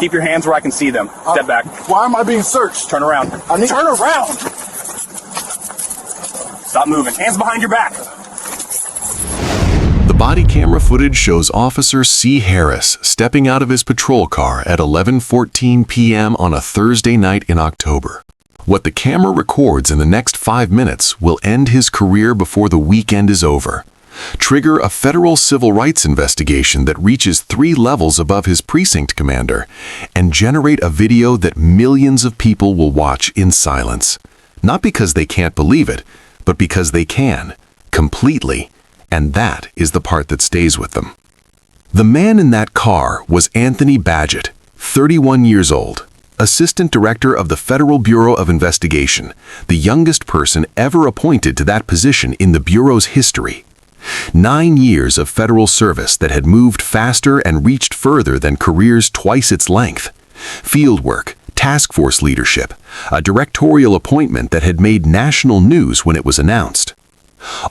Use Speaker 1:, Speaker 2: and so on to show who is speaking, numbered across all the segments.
Speaker 1: Keep your hands where I can see them. Step back.
Speaker 2: Why am I being searched?
Speaker 1: Turn around.
Speaker 2: Turn around!
Speaker 1: Stop moving. Hands behind your back.
Speaker 3: The body camera footage shows Officer C. Harris stepping out of his patrol car at 11:14 p.m. on a Thursday night in October. What the camera records in the next 5 minutes will end his career before the weekend is over, trigger a federal civil rights investigation that reaches 3 levels above his precinct commander, and generate a video that millions of people will watch in silence. Not because they can't believe it, but because they can, completely, and that is the part that stays with them. The man in that car was Anthony Badgett, 31 years old, Assistant Director of the Federal Bureau of Investigation, the youngest person ever appointed to that position in the Bureau's history. 9 years of federal service that had moved faster and reached further than careers twice its length. Fieldwork, task force leadership, a directorial appointment that had made national news when it was announced.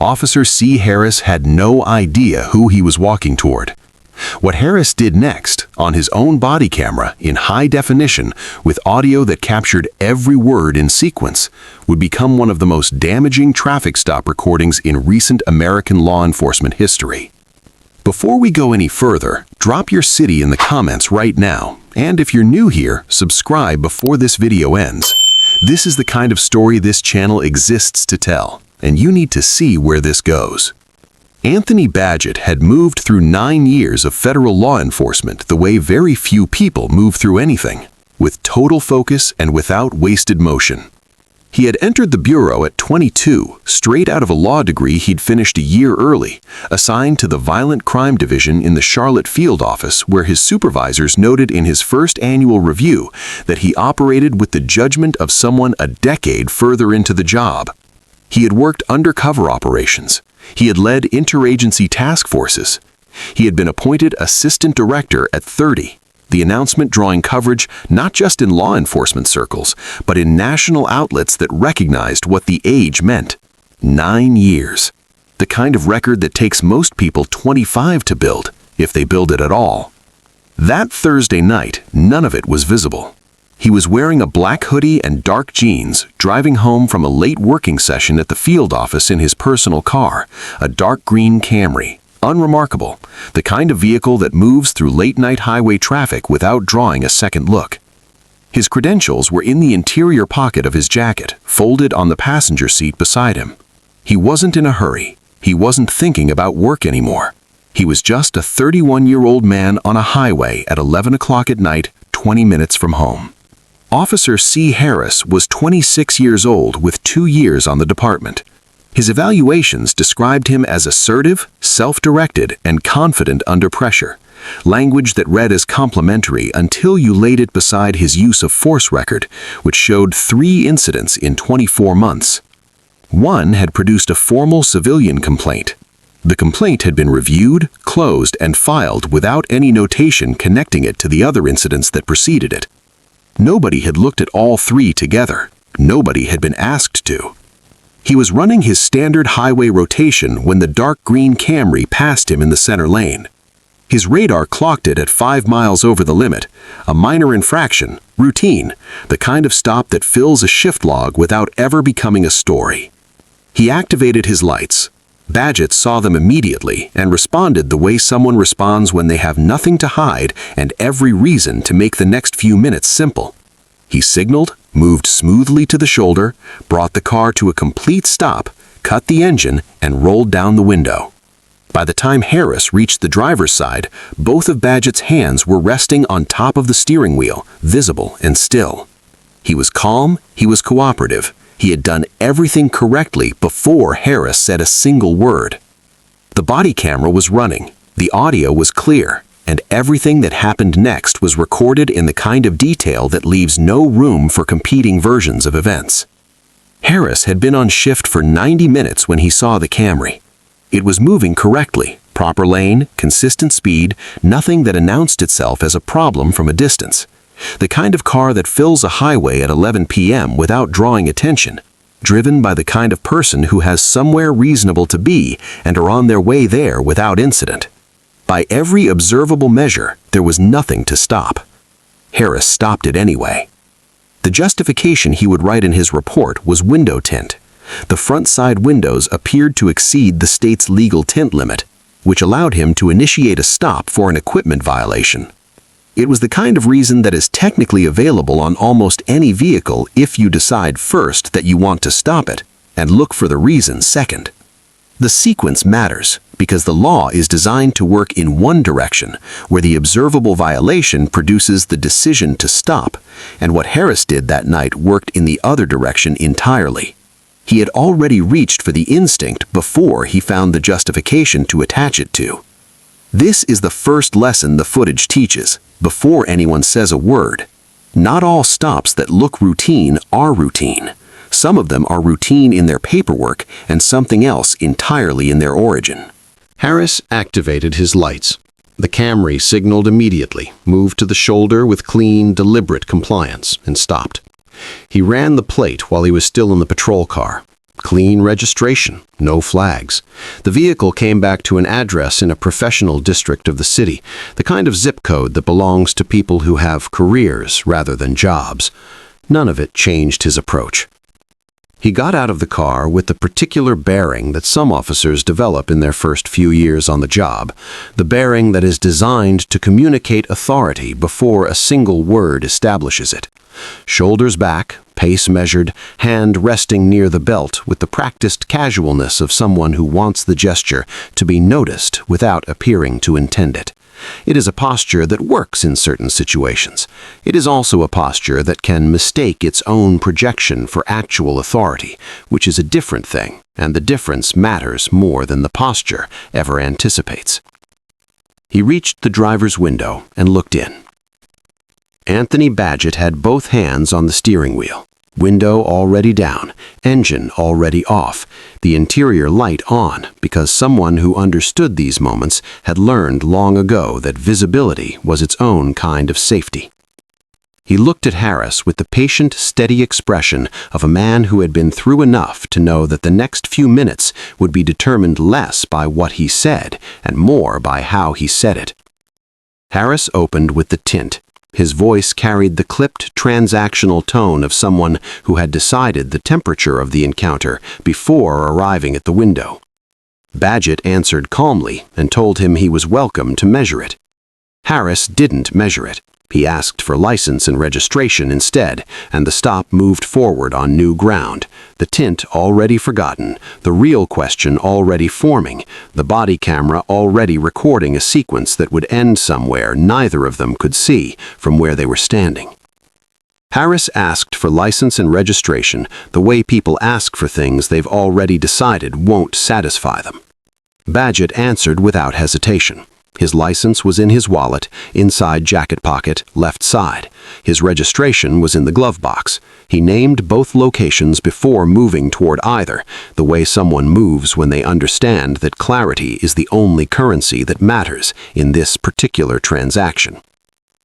Speaker 3: Officer C. Harris had no idea who he was walking toward. What Harris did next, on his own body camera, in high definition, with audio that captured every word in sequence, would become one of the most damaging traffic stop recordings in recent American law enforcement history. Before we go any further, drop your city in the comments right now, and if you're new here, subscribe before this video ends. This is the kind of story this channel exists to tell, and you need to see where this goes. Anthony Badgett had moved through 9 years of federal law enforcement the way very few people move through anything, with total focus and without wasted motion. He had entered the Bureau at 22, straight out of a law degree he'd finished a year early, assigned to the Violent Crime Division in the Charlotte Field Office, where his supervisors noted in his first annual review that he operated with the judgment of someone a decade further into the job. He had worked undercover operations. He had led interagency task forces. He had been appointed assistant director at 30, the announcement drawing coverage not just in law enforcement circles, but in national outlets that recognized what the age meant. 9 years. The kind of record that takes most people 25 to build, if they build it at all. That Thursday night, none of it was visible. He was wearing a black hoodie and dark jeans, driving home from a late working session at the field office in his personal car, a dark green Camry. Unremarkable, the kind of vehicle that moves through late-night highway traffic without drawing a second look. His credentials were in the interior pocket of his jacket, folded on the passenger seat beside him. He wasn't in a hurry. He wasn't thinking about work anymore. He was just a 31-year-old man on a highway at 11 o'clock at night, 20 minutes from home. Officer C. Harris was 26 years old with 2 years on the department. His evaluations described him as assertive, self-directed, and confident under pressure, language that read as complimentary until you laid it beside his use of force record, which showed 3 incidents in 24 months. One had produced a formal civilian complaint. The complaint had been reviewed, closed, and filed without any notation connecting it to the other incidents that preceded it. Nobody had looked at all 3 together. Nobody had been asked to. He was running his standard highway rotation when the dark green Camry passed him in the center lane. His radar clocked it at 5 miles over the limit, a minor infraction, routine, the kind of stop that fills a shift log without ever becoming a story. He activated his lights. Badgett saw them immediately and responded the way someone responds when they have nothing to hide and every reason to make the next few minutes simple. He signaled, moved smoothly to the shoulder, brought the car to a complete stop, cut the engine, and rolled down the window. By the time Harris reached the driver's side, both of Badgett's hands were resting on top of the steering wheel, visible and still. He was calm, he was cooperative. He had done everything correctly before Harris said a single word. The body camera was running, the audio was clear, and everything that happened next was recorded in the kind of detail that leaves no room for competing versions of events. Harris had been on shift for 90 minutes when he saw the Camry. It was moving correctly, proper lane, consistent speed, nothing that announced itself as a problem from a distance. The kind of car that fills a highway at 11 p.m. without drawing attention, driven by the kind of person who has somewhere reasonable to be and are on their way there without incident. By every observable measure, there was nothing to stop.
Speaker 4: Harris stopped it anyway. The justification he would write in his report was window tint. The front side windows appeared to exceed the state's legal tint limit, which allowed him to initiate a stop for an equipment violation. It was the kind of reason that is technically available on almost any vehicle if you decide first that you want to stop it, and look for the reason second. The sequence matters because the law is designed to work in one direction, where the observable violation produces the decision to stop, and what Harris did that night worked in the other direction entirely. He had already reached for the instinct before he found the justification to attach it to. This is the first lesson the footage teaches, before anyone says a word. Not all stops that look routine are routine. Some of them are routine in their paperwork and something else entirely in their origin.
Speaker 5: Harris activated his lights. The Camry signaled immediately, moved to the shoulder with clean, deliberate compliance, and stopped. He ran the plate while he was still in the patrol car. Clean registration, no flags. The vehicle came back to an address in a professional district of the city, the kind of zip code that belongs to people who have careers rather than jobs. None of it changed his approach. He got out of the car with the particular bearing that some officers develop in their first few years on the job, the bearing that is designed to communicate authority before a single word establishes it. Shoulders back, pace measured, hand resting near the belt with the practiced casualness of someone who wants the gesture to be noticed without appearing to intend it. It is a posture that works in certain situations. It is also a posture that can mistake its own projection for actual authority, which is a different thing, and the difference matters more than the posture ever anticipates. He reached the driver's window and looked in. Anthony Badgett had both hands on the steering wheel. Window already down, engine already off, the interior light on, because someone who understood these moments had learned long ago that visibility was its own kind of safety. He looked at Harris with the patient, steady expression of a man who had been through enough to know that the next few minutes would be determined less by what he said and more by how he said it. Harris opened with the tint. His voice carried the clipped, transactional tone of someone who had decided the temperature of the encounter before arriving at the window. Badgett answered calmly and told him he was welcome to measure it. Harris didn't measure it. He asked for license and registration instead, and the stop moved forward on new ground, the tint already forgotten, the real question already forming, the body camera already recording a sequence that would end somewhere neither of them could see from where they were standing. Harris asked for license and registration the way people ask for things they've already decided won't satisfy them. Badgett answered without hesitation. His license was in his wallet, inside jacket pocket, left side. His registration was in the glove box. He named both locations before moving toward either, the way someone moves when they understand that clarity is the only currency that matters in this particular transaction.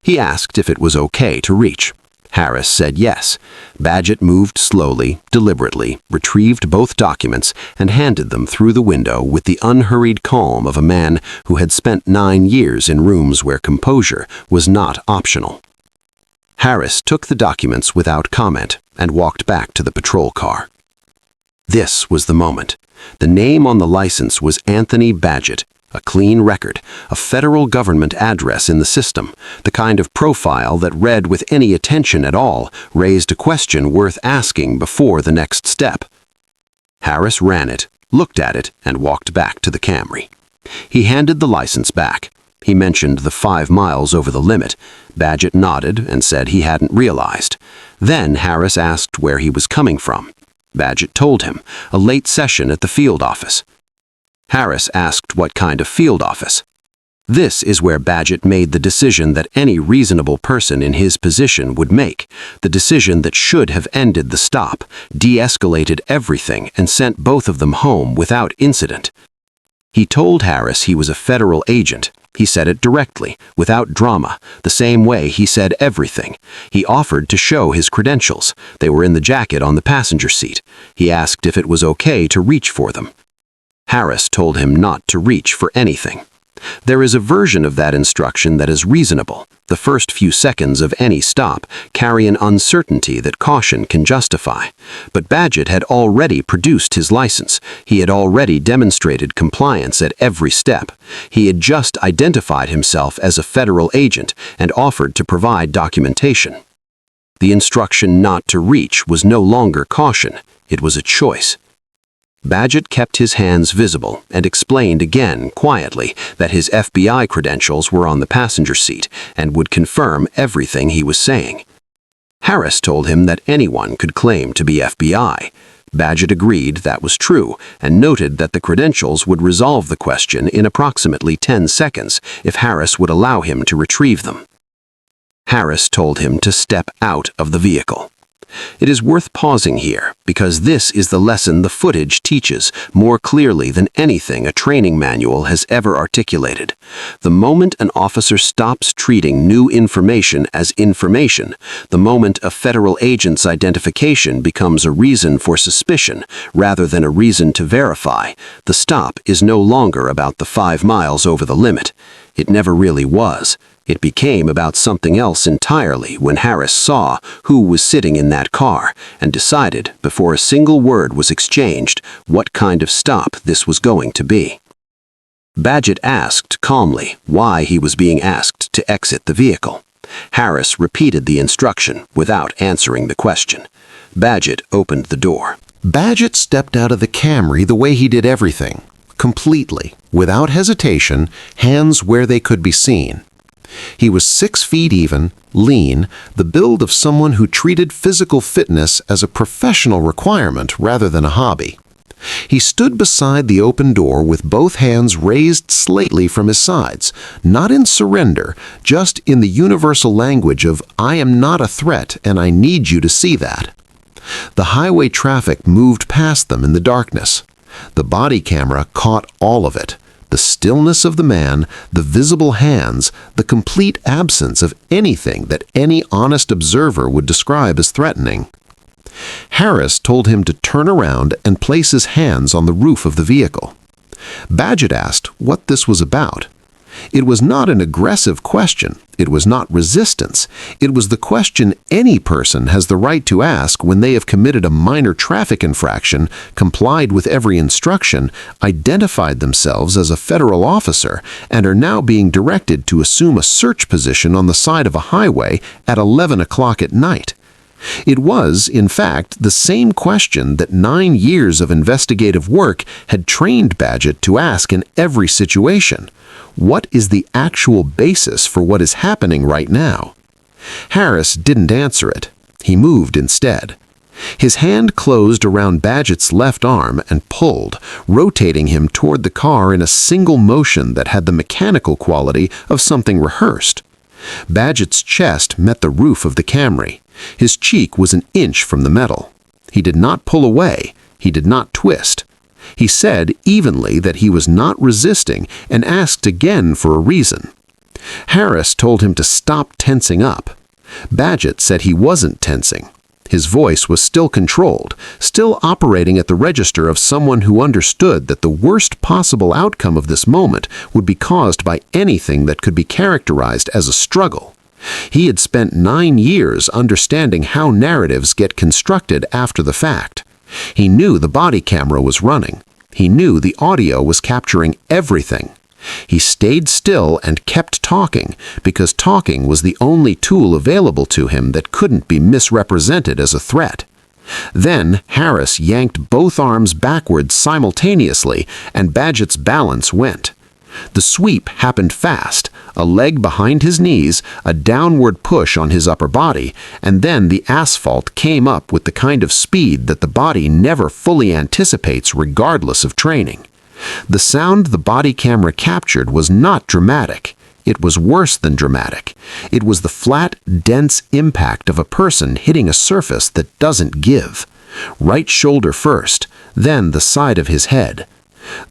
Speaker 5: He asked if it was okay to reach. Harris said yes. Badgett moved slowly, deliberately, retrieved both documents, and handed them through the window with the unhurried calm of a man who had spent 9 years in rooms where composure was not optional. Harris took the documents without comment and walked back to the patrol car. This was the moment. The name on the license was Anthony Badgett. A clean record, a federal government address in the system, the kind of profile that read with any attention at all raised a question worth asking before the next step. Harris ran it, looked at it, and walked back to the Camry. He handed the license back. He mentioned the 5 miles over the limit. Badgett nodded and said he hadn't realized. Then Harris asked where he was coming from. Badgett told him, a late session at the field office. Harris asked what kind of field office. This is where Badgett made the decision that any reasonable person in his position would make, the decision that should have ended the stop, de-escalated everything, and sent both of them home without incident. He told Harris he was a federal agent. He said it directly, without drama, the same way he said everything. He offered to show his credentials. They were in the jacket on the passenger seat. He asked if it was okay to reach for them. Harris told him not to reach for anything.
Speaker 4: There is a version of that instruction that is reasonable. The first few seconds of any stop carry an uncertainty that caution can justify. But Badgett had already produced his license. He had already demonstrated compliance at every step. He had just identified himself as a federal agent and offered to provide documentation. The instruction not to reach was no longer caution. It was a choice. Badgett kept his hands visible and explained again, quietly, that his FBI credentials were on the passenger seat and would confirm everything he was saying. Harris told him that anyone could claim to be FBI. Badgett agreed that was true and noted that the credentials would resolve the question in approximately 10 seconds if Harris would allow him to retrieve them. Harris told him to step out of the vehicle. It is worth pausing here, because this is the lesson the footage teaches more clearly than anything a training manual has ever articulated. The moment an officer stops treating new information as information, the moment a federal agent's identification becomes a reason for suspicion rather than a reason to verify, the stop is no longer about the 5 miles over the limit. It never really was. It became about something else entirely when Harris saw who was sitting in that car and decided, before a single word was exchanged, what kind of stop this was going to be. Badgett asked calmly why he was being asked to exit the vehicle. Harris repeated the instruction without answering the question. Badgett opened the door.
Speaker 5: Badgett stepped out of the Camry the way he did everything, completely, without hesitation, hands where they could be seen. He was 6 feet even, lean, the build of someone who treated physical fitness as a professional requirement rather than a hobby. He stood beside the open door with both hands raised slightly from his sides, not in surrender, just in the universal language of, "I am not a threat and I need you to see that." The highway traffic moved past them in the darkness. The body camera caught all of it. The stillness of the man, the visible hands, the complete absence of anything that any honest observer would describe as threatening. Harris told him to turn around and place his hands on the roof of the vehicle. Badgett asked what this was about. It was not an aggressive question. It was not resistance. It was the question any person has the right to ask when they have committed a minor traffic infraction, complied with every instruction, identified themselves as a federal officer, and are now being directed to assume a search position on the side of a highway at 11 o'clock at night. It was, in fact, the same question that 9 years of investigative work had trained Badgett to ask in every situation. What is the actual basis for what is happening right now? Harris didn't answer it. He moved instead. His hand closed around Badgett's left arm and pulled, rotating him toward the car in a single motion that had the mechanical quality of something rehearsed. Badgett's chest met the roof of the Camry. His cheek was an inch from the metal. He did not pull away. He did not twist. He said evenly that he was not resisting and asked again for a reason. Harris told him to stop tensing up. Badgett said he wasn't tensing. His voice was still controlled, still operating at the register of someone who understood that the worst possible outcome of this moment would be caused by anything that could be characterized as a struggle. He had spent 9 years understanding how narratives get constructed after the fact. He knew the body camera was running. He knew the audio was capturing everything. He stayed still and kept talking because talking was the only tool available to him that couldn't be misrepresented as a threat. Then Harris yanked both arms backwards simultaneously and Badgett's balance went. The sweep happened fast, a leg behind his knees, a downward push on his upper body, and then the asphalt came up with the kind of speed that the body never fully anticipates regardless of training. The sound the body camera captured was not dramatic. It was worse than dramatic. It was the flat, dense impact of a person hitting a surface that doesn't give. Right shoulder first, then the side of his head.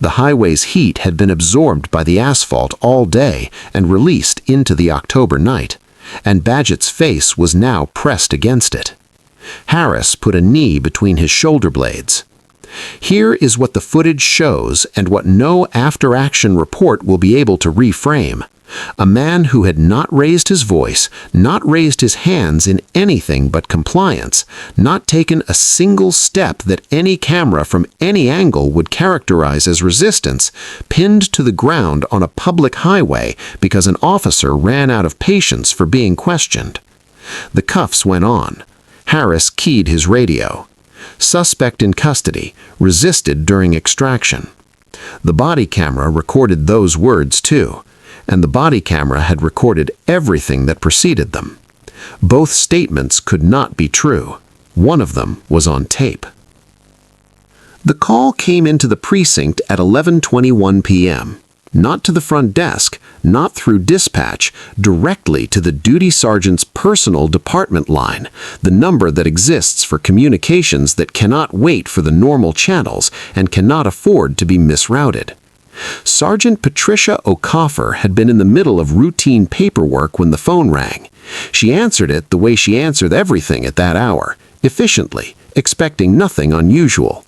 Speaker 5: The highway's heat had been absorbed by the asphalt all day and released into the October night, and Badgett's face was now pressed against it. Harris put a knee between his shoulder blades.
Speaker 4: Here is what the footage shows and what no after-action report will be able to reframe. A man who had not raised his voice, not raised his hands in anything but compliance, not taken a single step that any camera from any angle would characterize as resistance, pinned to the ground on a public highway because an officer ran out of patience for being questioned. The cuffs went on. Harris keyed his radio. Suspect in custody, resisted during extraction. The body camera recorded those words too, and the body camera had recorded everything that preceded them. Both statements could not be true. One of them was on tape. The call came into the precinct at 11:21 p.m. Not to the front desk, not through dispatch, directly to the duty sergeant's personal department line, the number that exists for communications that cannot wait for the normal channels and cannot afford to be misrouted. Sergeant Patricia O'Coffer had been in the middle of routine paperwork when the phone rang. She answered it the way she answered everything at that hour, efficiently, expecting nothing unusual.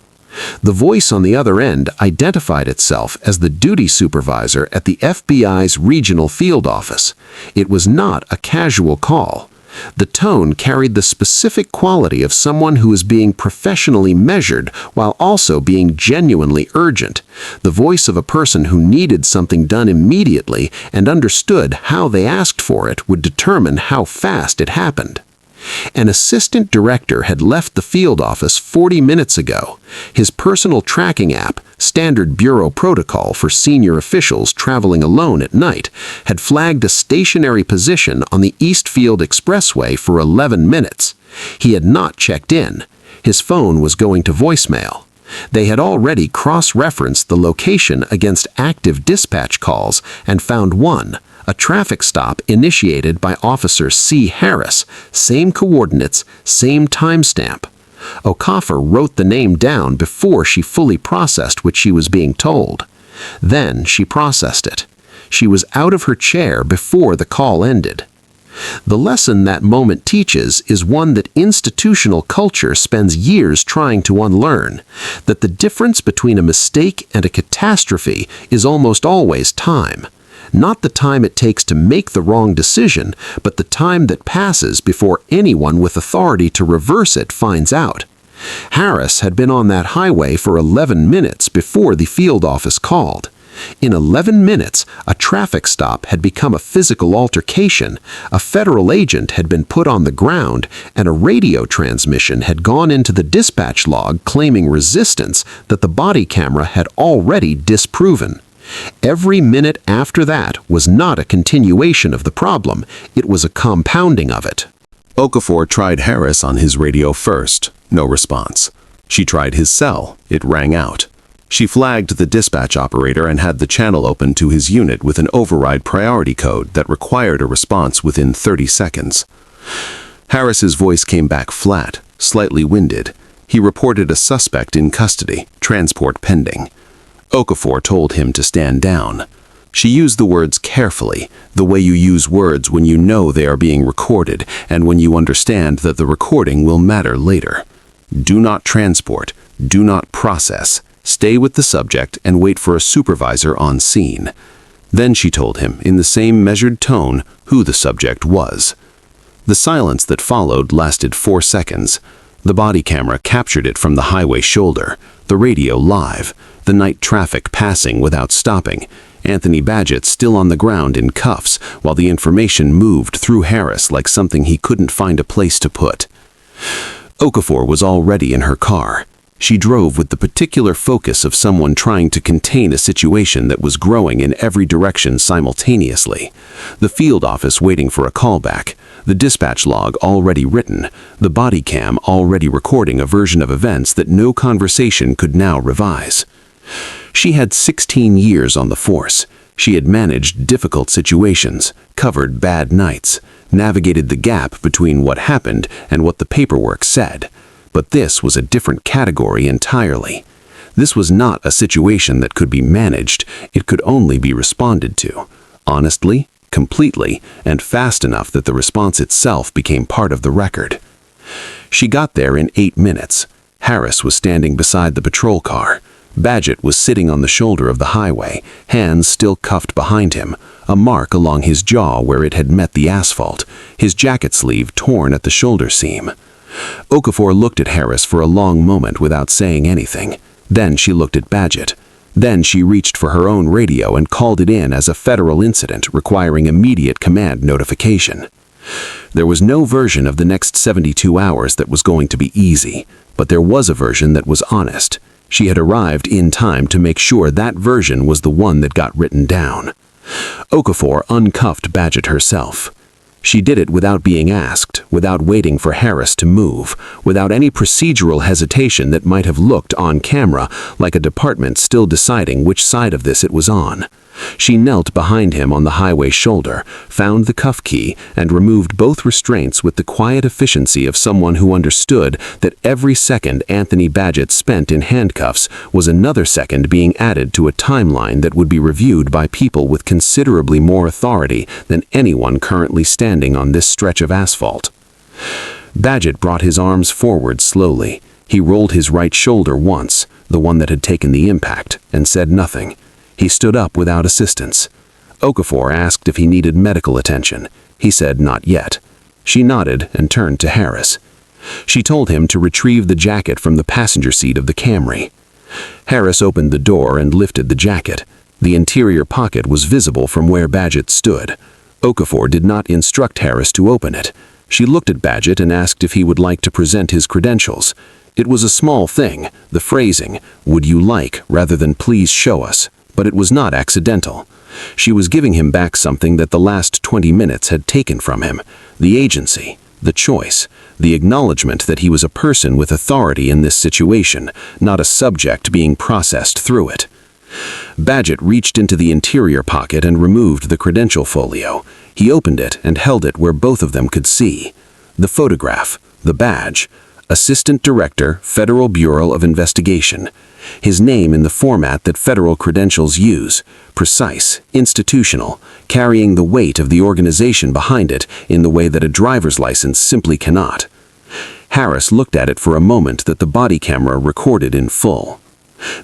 Speaker 4: The voice on the other end identified itself as the duty supervisor at the FBI's regional field office. It was not a casual call. The tone carried the specific quality of someone who is being professionally measured while also being genuinely urgent, the voice of a person who needed something done immediately and understood how they asked for it would determine how fast it happened. An assistant director had left the field office 40 minutes ago. His personal tracking app, standard bureau protocol for senior officials traveling alone at night, had flagged a stationary position on the Eastfield Expressway for 11 minutes. He had not checked in. His phone was going to voicemail. They had already cross-referenced the location against active dispatch calls and found one, a traffic stop initiated by Officer C. Harris, same coordinates, same timestamp. O'Coffer wrote the name down before she fully processed what she was being told. Then she processed it. She was out of her chair before the call ended. The lesson that moment teaches is one that institutional culture spends years trying to unlearn, that the difference between a mistake and a catastrophe is almost always time. Not the time it takes to make the wrong decision, but the time that passes before anyone with authority to reverse it finds out. Harris had been on that highway for 11 minutes before the field office called. In 11 minutes, a traffic stop had become a physical altercation, a federal agent had been put on the ground, and a radio transmission had gone into the dispatch log claiming resistance that the body camera had already disproven. Every minute after that was not a continuation of the problem, it was a compounding of it.
Speaker 3: Okafor tried Harris on his radio first. No response. She tried his cell. It rang out. She flagged the dispatch operator and had the channel open to his unit with an override priority code that required a response within 30 seconds. Harris's voice came back flat, slightly winded. He reported a suspect in custody, transport pending. Okafor told him to stand down. She used the words carefully, the way you use words when you know they are being recorded and when you understand that the recording will matter later. Do not transport. Do not process. Stay with the subject and wait for a supervisor on scene. Then she told him, in the same measured tone, who the subject was. The silence that followed lasted 4 seconds. The body camera captured it from the highway shoulder, the radio live, the night traffic passing without stopping, Anthony Badgett still on the ground in cuffs while the information moved through Harris like something he couldn't find a place to put. Okafor was already in her car. She drove with the particular focus of someone trying to contain a situation that was growing in every direction simultaneously. The field office waiting for a callback, the dispatch log already written, the body cam already recording a version of events that no conversation could now revise. She had 16 years on the force. She had managed difficult situations, covered bad nights, navigated the gap between what happened and what the paperwork said. But this was a different category entirely. This was not a situation that could be managed, it could only be responded to. Honestly, completely, and fast enough that the response itself became part of the record. She got there in 8 minutes.
Speaker 4: Harris was standing beside the patrol car. Badgett was sitting on the shoulder of the highway, hands still cuffed behind him, a mark along his jaw where it had met the asphalt, his jacket sleeve torn at the shoulder seam. Okafor looked at Harris for a long moment without saying anything. Then she looked at Badgett. Then she reached for her own radio and called it in as a federal incident requiring immediate command notification. There was no version of the next 72 hours that was going to be easy, but there was a version that was honest. She had arrived in time to make sure that version was the one that got written down. Okafor uncuffed Badgett herself. She did it without being asked, without waiting for Harris to move, without any procedural hesitation that might have looked on camera like a department still deciding which side of this it was on. She knelt behind him on the highway shoulder, found the cuff key, and removed both restraints with the quiet efficiency of someone who understood that every second Anthony Badgett spent in handcuffs was another second being added to a timeline that would be reviewed by people with considerably more authority than anyone currently standing on this stretch of asphalt. Badgett brought his arms forward slowly. He rolled his right shoulder once, the one that had taken the impact, and said nothing. He stood up without assistance. Okafor asked if he needed medical attention. He said not yet. She nodded and turned to Harris. She told him to retrieve the jacket from the passenger seat of the Camry. Harris opened the door and lifted the jacket. The interior pocket was visible from where Badgett stood. Okafor did not instruct Harris to open it. She looked at Badgett and asked if he would like to present his credentials. It was a small thing, the phrasing, "Would you like," rather than "please show us." But it was not accidental. She was giving him back something that the last 20 minutes had taken from him: the agency, the choice, the acknowledgement that he was a person with authority in this situation, not a subject being processed through it. Badgett reached into the interior pocket and removed the credential folio. He opened it and held it where both of them could see. The photograph, the badge, Assistant Director, Federal Bureau of Investigation. His name in the format that federal credentials use, precise, institutional, carrying the weight of the organization behind it in the way that a driver's license simply cannot. Harris looked at it for a moment that the body camera recorded in full.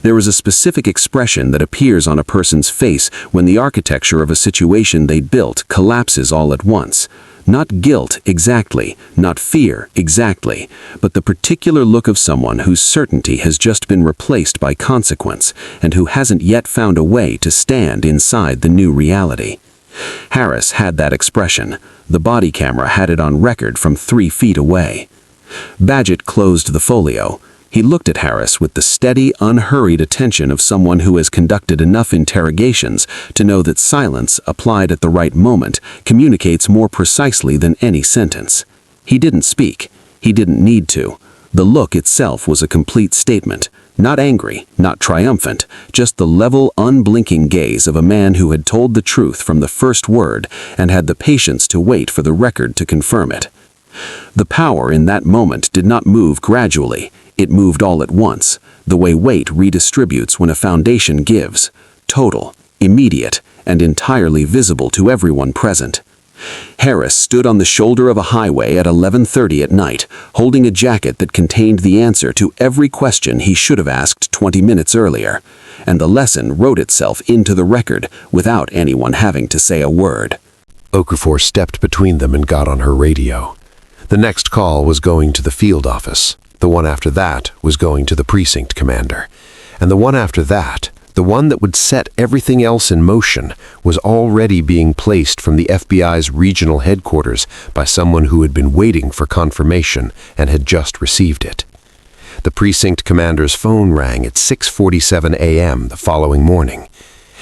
Speaker 4: There is a specific expression that appears on a person's face when the architecture of a situation they built collapses all at once. Not guilt exactly, not fear exactly, but the particular look of someone whose certainty has just been replaced by consequence and who hasn't yet found a way to stand inside the new reality. Harris had that expression. The body camera had it on record from 3 feet away. Badgett closed the folio. He looked at Harris with the steady, unhurried attention of someone who has conducted enough interrogations to know that silence, applied at the right moment, communicates more precisely than any sentence. He didn't speak. He didn't need to. The look itself was a complete statement. Not angry, not triumphant, just the level, unblinking gaze of a man who had told the truth from the first word and had the patience to wait for the record to confirm it. The power in that moment did not move gradually. It moved all at once, the way weight redistributes when a foundation gives, total, immediate, and entirely visible to everyone present. Harris stood on the shoulder of a highway at 11:30 at night, holding a jacket that contained the answer to every question he should have asked 20 minutes earlier, and the lesson wrote itself into the record without anyone having to say a word.
Speaker 5: Okafor stepped between them and got on her radio. The next call was going to the field office. The one after that was going to the precinct commander. And the one after that, the one that would set everything else in motion, was already being placed from the FBI's regional headquarters by someone who had been waiting for confirmation and had just received it. The precinct commander's phone rang at 6:47 a.m. the following morning.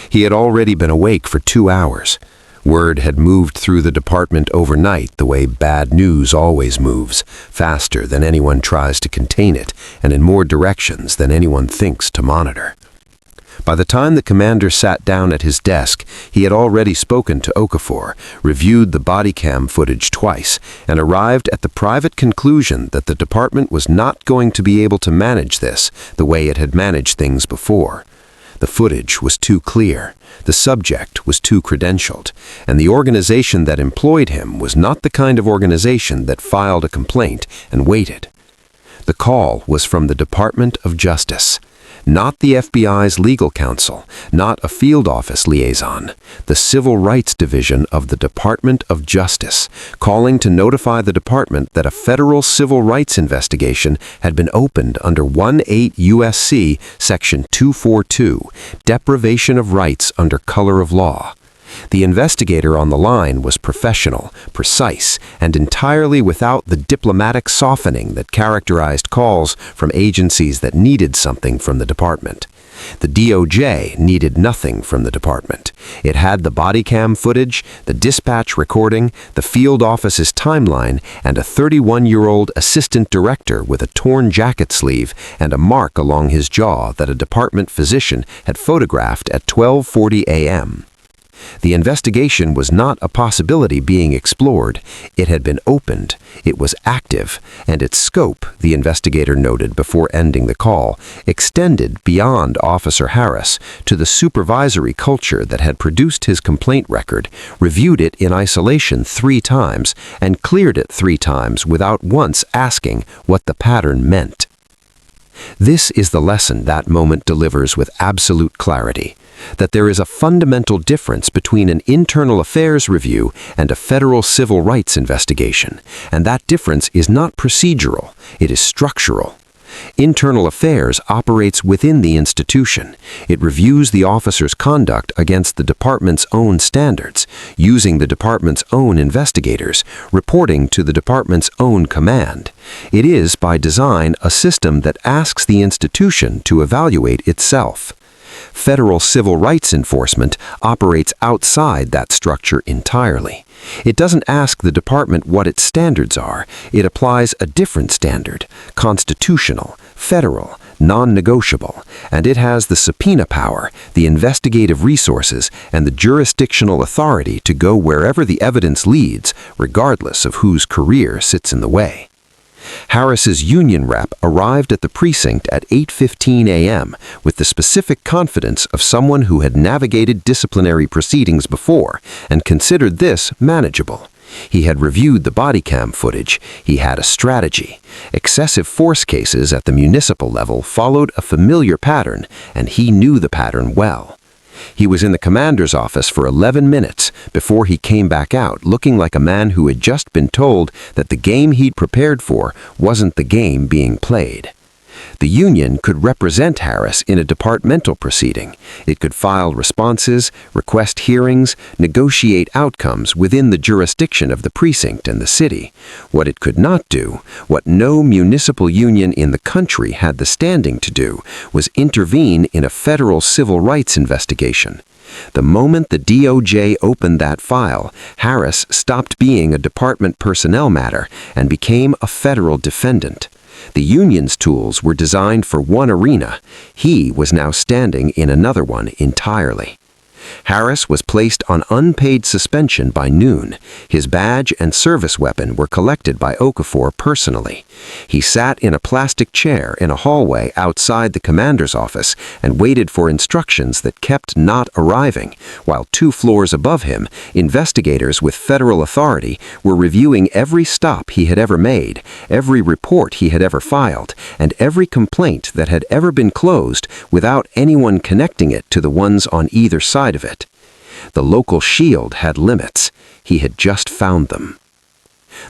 Speaker 5: He had already been awake for 2 hours. Word had moved through the department overnight the way bad news always moves, faster than anyone tries to contain it, and in more directions than anyone thinks to monitor. By the time the commander sat down at his desk, he had already spoken to Okafor, reviewed the body cam footage twice, and arrived at the private conclusion that the department was not going to be able to manage this the way it had managed things before. The footage was too clear. The subject was too credentialed, and the organization that employed him was not the kind of organization that filed a complaint and waited.
Speaker 4: The call was from the Department of Justice. Not the FBI's legal counsel, not a field office liaison, the Civil Rights Division of the Department of Justice, calling to notify the department that a federal civil rights investigation had been opened under 18 U.S.C. Section 242, Deprivation of Rights under Color of Law. The investigator on the line was professional, precise, and entirely without the diplomatic softening that characterized calls from agencies that needed something from the department. The DOJ needed nothing from the department. It had the body cam footage, the dispatch recording, the field office's timeline, and a 31-year-old assistant director with a torn jacket sleeve and a mark along his jaw that a department physician had photographed at 12:40 a.m. The investigation was not a possibility being explored. It had been opened, it was active, and its scope, the investigator noted before ending the call, extended beyond Officer Harris to the supervisory culture that had produced his complaint record, reviewed it in isolation 3 times, and cleared it 3 times without once asking what the pattern meant. This is the lesson that moment delivers with absolute clarity, that there is a fundamental difference between an internal affairs review and a federal civil rights investigation, and that difference is not procedural, it is structural. Internal affairs operates within the institution. It reviews the officer's conduct against the department's own standards, using the department's own investigators, reporting to the department's own command. It is, by design, a system that asks the institution to evaluate itself. Federal civil rights enforcement operates outside that structure entirely. It doesn't ask the department what its standards are. It applies a different standard, constitutional, federal, non-negotiable, and it has the subpoena power, the investigative resources, and the jurisdictional authority to go wherever the evidence leads, regardless of whose career sits in the way. Harris's union rep arrived at the precinct at 8:15 a.m. with the specific confidence of someone who had navigated disciplinary proceedings before and considered this manageable. He had reviewed the body cam footage. He had a strategy. Excessive force cases at the municipal level followed a familiar pattern, and he knew the pattern well. He was in the commander's office for 11 minutes before he came back out looking like a man who had just been told that the game he'd prepared for wasn't the game being played. The union could represent Harris in a departmental proceeding. It could file responses, request hearings, negotiate outcomes within the jurisdiction of the precinct and the city. What it could not do, what no municipal union in the country had the standing to do, was intervene in a federal civil rights investigation. The moment the DOJ opened that file, Harris stopped being a department personnel matter and became a federal defendant. The union's tools were designed for one arena. He was now standing in another one entirely. Harris was placed on unpaid suspension by noon. His badge and service weapon were collected by Okafor personally. He sat in a plastic chair in a hallway outside the commander's office and waited for instructions that kept not arriving, while 2 floors above him, investigators with federal authority were reviewing every stop he had ever made, every report he had ever filed, and every complaint that had ever been closed without anyone connecting it to the ones on either side of it. The local shield had limits. He had just found them.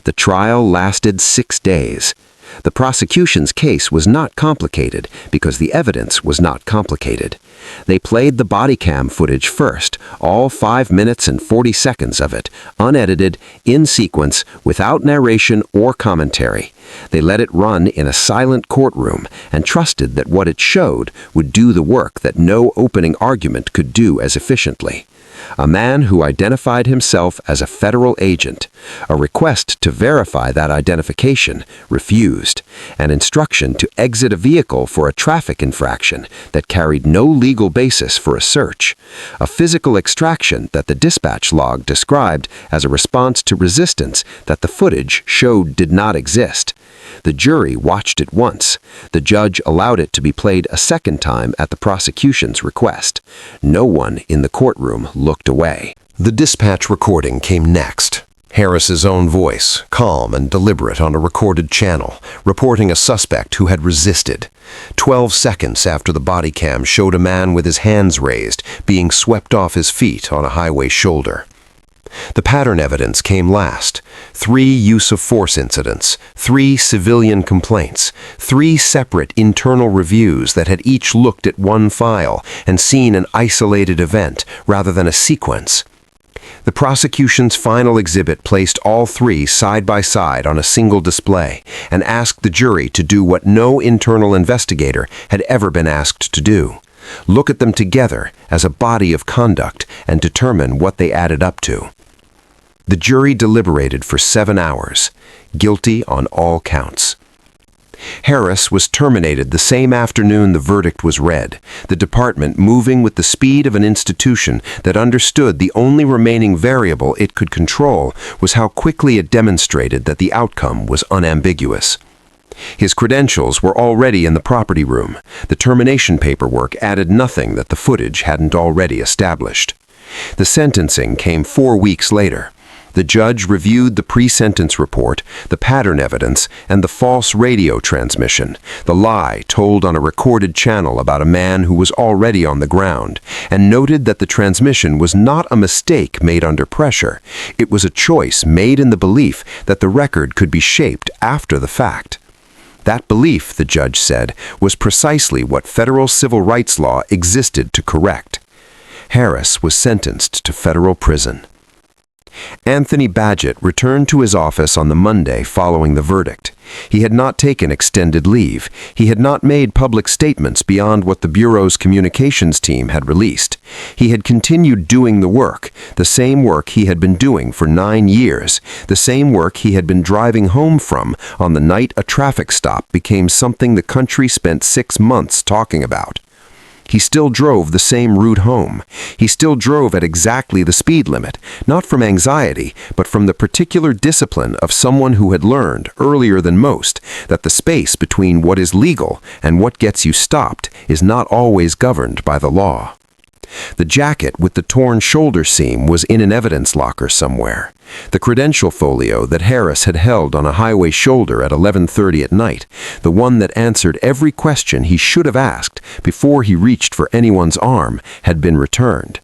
Speaker 4: The trial lasted 6 days. The prosecution's case was not complicated because the evidence was not complicated. They played the body cam footage first, all 5 minutes and 40 seconds of it, unedited, in sequence, without narration or commentary. They let it run in a silent courtroom and trusted that what it showed would do the work that no opening argument could do as efficiently. A man who identified himself as a federal agent. A request to verify that identification refused. An instruction to exit a vehicle for a traffic infraction that carried no legal basis for a search. A physical extraction that the dispatch log described as a response to resistance that the footage showed did not exist. The jury watched it once. The judge allowed it to be played a second time at the prosecution's request. No one in the courtroom looked away. The dispatch recording came next.
Speaker 5: Harris's own voice, calm and deliberate on a recorded channel, reporting a suspect who had resisted. 12 seconds after the body cam showed a man with his hands raised, being swept off his feet on a highway shoulder. The pattern evidence came last. 3 use-of-force incidents, 3 civilian complaints, 3 separate internal reviews that had each looked at one file and seen an isolated event rather than a sequence. The prosecution's final exhibit placed all 3 side by side on a single display and asked the jury to do what no internal investigator had ever been asked to do: look at them together as a body of conduct and determine what they added up to. The jury deliberated for 7 hours, guilty on all counts. Harris was terminated the same afternoon the verdict was read, the department moving with the speed of an institution that understood the only remaining variable it could control was how quickly it demonstrated that the outcome was unambiguous. His credentials were already in the property room. The termination paperwork added nothing that the footage hadn't already established. The sentencing came 4 weeks later. The judge reviewed the pre-sentence report, the pattern evidence, and the false radio transmission, the lie told on a recorded channel about a man who was already on the ground, and noted that the transmission was not a mistake made under pressure. It was a choice made in the belief that the record could be shaped after the fact. That belief, the judge said, was precisely what federal civil rights law existed to correct. Harris was sentenced to federal prison. Anthony Badgett returned to his office on the Monday following the verdict. He had not taken extended leave. He had not made public statements beyond what the Bureau's communications team had released. He had continued doing the same work he had been doing for 9 years, the same work he had been driving home from on the night a traffic stop became something the country spent 6 months talking about. He still drove the same route home. He still drove at exactly the speed limit, not from anxiety, but from the particular discipline of someone who had learned, earlier than most, that the space between what is legal and what gets you stopped is not always governed by the law. The jacket with the torn shoulder seam was in an evidence locker somewhere. The credential folio that Harris had held on a highway shoulder at 11:30 at night, the one that answered every question he should have asked before he reached for anyone's arm, had been returned.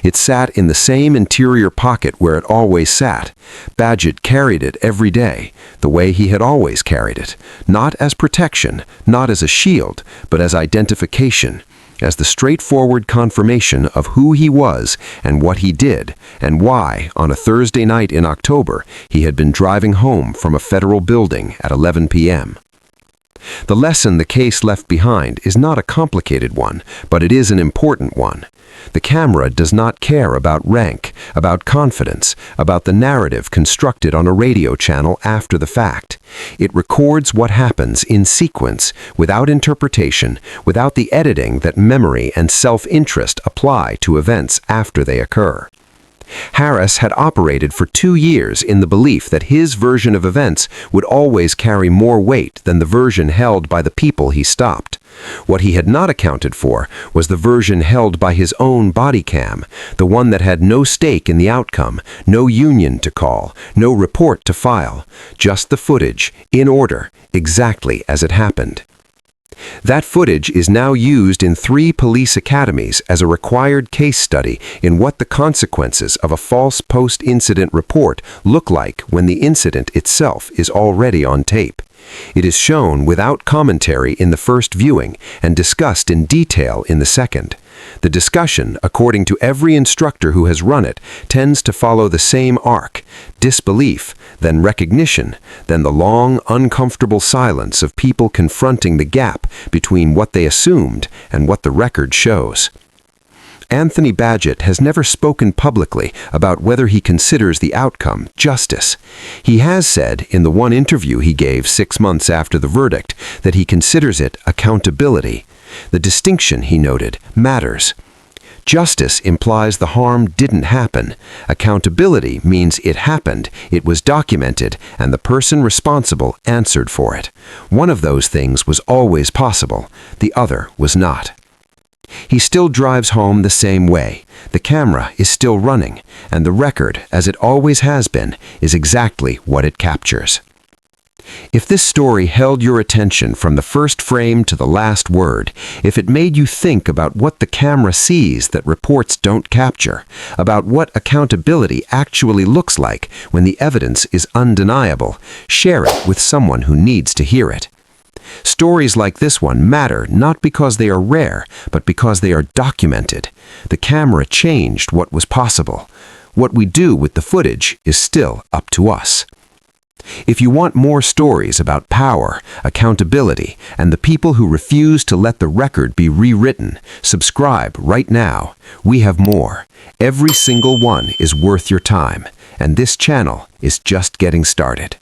Speaker 5: It sat in the same interior pocket where it always sat. Badgett carried it every day, the way he had always carried it, not as protection, not as a shield, but as identification, as the straightforward confirmation of who he was and what he did, and why, on a Thursday night in October, he had been driving home from a federal building at 11 p.m. The lesson the case left behind is not a complicated one, but it is an important one. The camera does not care about rank, about confidence, about the narrative constructed on a radio channel after the fact. It records what happens in sequence, without interpretation, without the editing that memory and self-interest apply to events after they occur. Harris had operated for 2 years in the belief that his version of events would always carry more weight than the version held by the people he stopped. What he had not accounted for was the version held by his own body cam, the one that had no stake in the outcome, no union to call, no report to file, just the footage, in order, exactly as it happened. That footage is now used in 3 police academies as a required case study in what the consequences of a false post-incident report look like when the incident itself is already on tape. It is shown without commentary in the first viewing and discussed in detail in the second. The discussion, according to every instructor who has run it, tends to follow the same arc: disbelief, then recognition, then the long, uncomfortable silence of people confronting the gap between what they assumed and what the record shows. Anthony Badgett has never spoken publicly about whether he considers the outcome justice. He has said, in the one interview he gave 6 months after the verdict, that he considers it accountability. The distinction, he noted, matters. Justice implies the harm didn't happen. Accountability means it happened, it was documented, and the person responsible answered for it. One of those things was always possible, the other was not.
Speaker 4: He still drives home the same way. The camera is still running, and the record, as it always has been, is exactly what it captures. If this story held your attention from the first frame to the last word, if it made you think about what the camera sees that reports don't capture, about what accountability actually looks like when the evidence is undeniable, share it with someone who needs to hear it. Stories like this one matter not because they are rare, but because they are documented. The camera changed what was possible. What we do with the footage is still up to us. If you want more stories about power, accountability, and the people who refuse to let the record be rewritten, subscribe right now. We have more. Every single one is worth your time, and this channel is just getting started.